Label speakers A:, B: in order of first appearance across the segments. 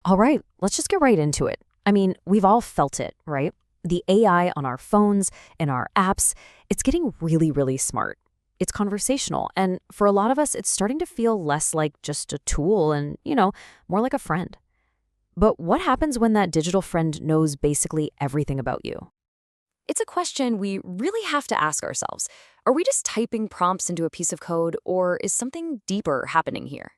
A: All right, let's just get right into it. I mean, we've all felt it, right? The AI on our phones and our apps, it's getting really, really smart. It's conversational, and for a lot of us, it's starting to feel less like just a tool and, more like a friend. But what happens when that digital friend knows basically everything about you?
B: It's a question we really have to ask ourselves. Are we just typing prompts into a piece of code, or is something deeper happening here?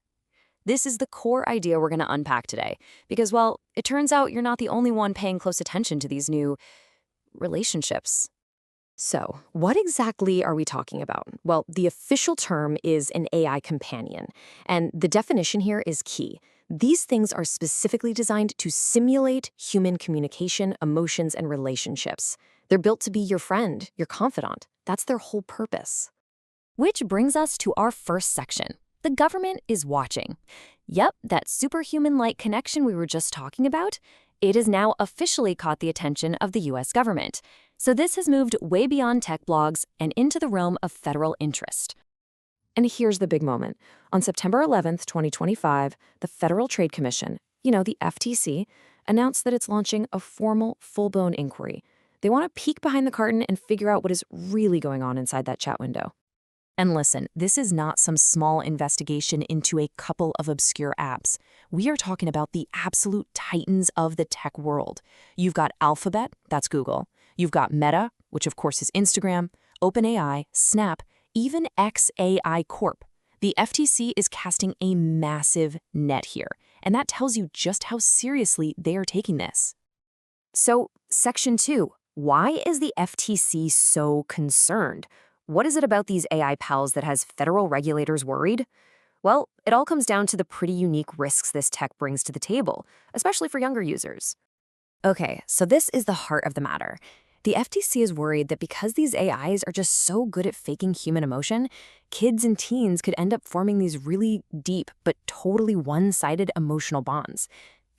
B: This is the core idea we're going to unpack today, because, well, it turns out you're not the only one paying close attention to these new relationships.
C: So, what exactly are we talking about? Well, the official term is an AI companion, and the definition here is key. These things are specifically designed to simulate human communication, emotions, and relationships. They're built to be your friend, your confidant. That's their whole purpose.
B: Which brings us to our first section. The government is watching. Yep, that superhuman-like connection we were just talking about, it has now officially caught the attention of the US government. So this has moved way beyond tech blogs and into the realm of federal interest.
C: And here's the big moment. On September 11th, 2025, the Federal Trade Commission, the FTC, announced that it's launching a formal, full-blown inquiry. They want to peek behind the curtain and figure out what is really going on inside that chat window.
A: And listen, this is not some small investigation into a couple of obscure apps. We are talking about the absolute titans of the tech world. You've got Alphabet, that's Google. You've got Meta, which of course is Instagram, OpenAI, Snap, even xAI Corp. The FTC is casting a massive net here, and that tells you just how seriously they are taking this.
C: So, Section 2, why is the FTC so concerned? What is it about these AI pals that has federal regulators worried? Well, it all comes down to the pretty unique risks this tech brings to the table, especially for younger users. Okay, so this is the heart of the matter. The FTC is worried that because these AIs are just so good at faking human emotion, kids and teens could end up forming these really deep but totally one-sided emotional bonds.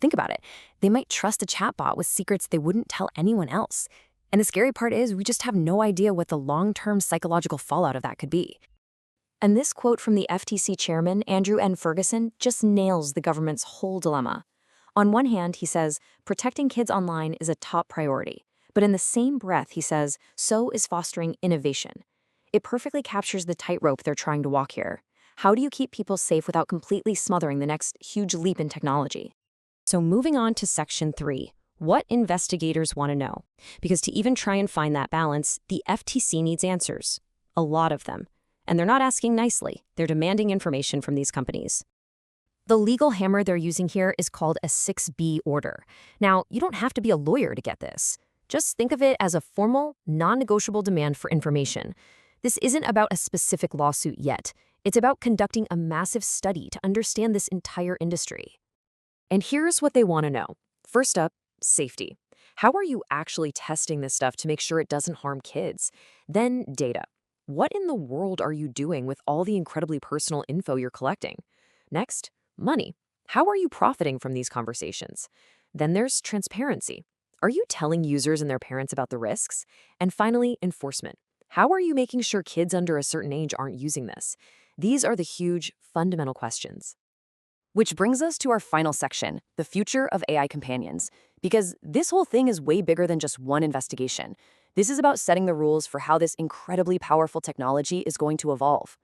C: Think about it. They might trust a chatbot with secrets they wouldn't tell anyone else. And the scary part is we just have no idea what the long-term psychological fallout of that could be. And this quote from the FTC chairman, Andrew N. Ferguson, just nails the government's whole dilemma. On one hand, he says, protecting kids online is a top priority. But in the same breath, he says, so is fostering innovation. It perfectly captures the tightrope they're trying to walk here. How do you keep people safe without completely smothering the next huge leap in technology?
A: So moving on to Section 3. What investigators want to know. Because to even try and find that balance, the FTC needs answers. A lot of them. And they're not asking nicely. They're demanding information from these companies. The legal hammer they're using here is called a 6B order. Now, you don't have to be a lawyer to get this. Just think of it as a formal, non-negotiable demand for information. This isn't about a specific lawsuit yet. It's about conducting a massive study to understand this entire industry. And here's what they want to know. First up, safety. How are you actually testing this stuff to make sure it doesn't harm kids? Then data. What in the world are you doing with all the incredibly personal info you're collecting? Next, money. How are you profiting from these conversations? Then there's transparency. Are you telling users and their parents about the risks? And finally, enforcement. How are you making sure kids under a certain age aren't using this? These are the huge, fundamental questions.
B: Which brings us to our final section, the future of AI companions. Because this whole thing is way bigger than just one investigation. This is about setting the rules for how this incredibly powerful technology is going to evolve.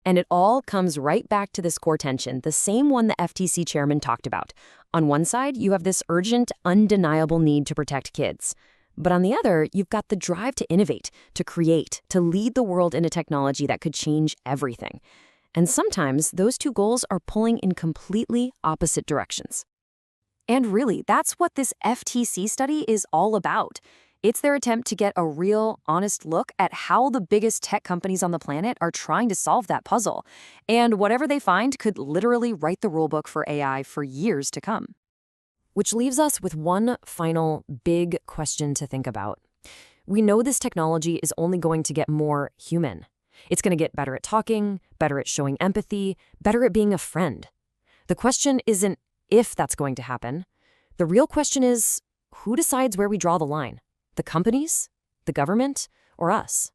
A: And it all comes right back to this core tension, the same one the FTC chairman talked about. On one side, you have this urgent, undeniable need to protect kids. But on the other, you've got the drive to innovate, to create, to lead the world in a technology that could change everything. And sometimes those two goals are pulling in completely opposite directions.
B: And really, that's what this FTC study is all about. It's their attempt to get a real, honest look at how the biggest tech companies on the planet are trying to solve that puzzle. And whatever they find could literally write the rulebook for AI for years to come.
A: Which leaves us with one final big question to think about. We know this technology is only going to get more human. It's going to get better at talking, better at showing empathy, better at being a friend. The question isn't if that's going to happen. The real question is, who decides where we draw the line? The companies, the government, or us?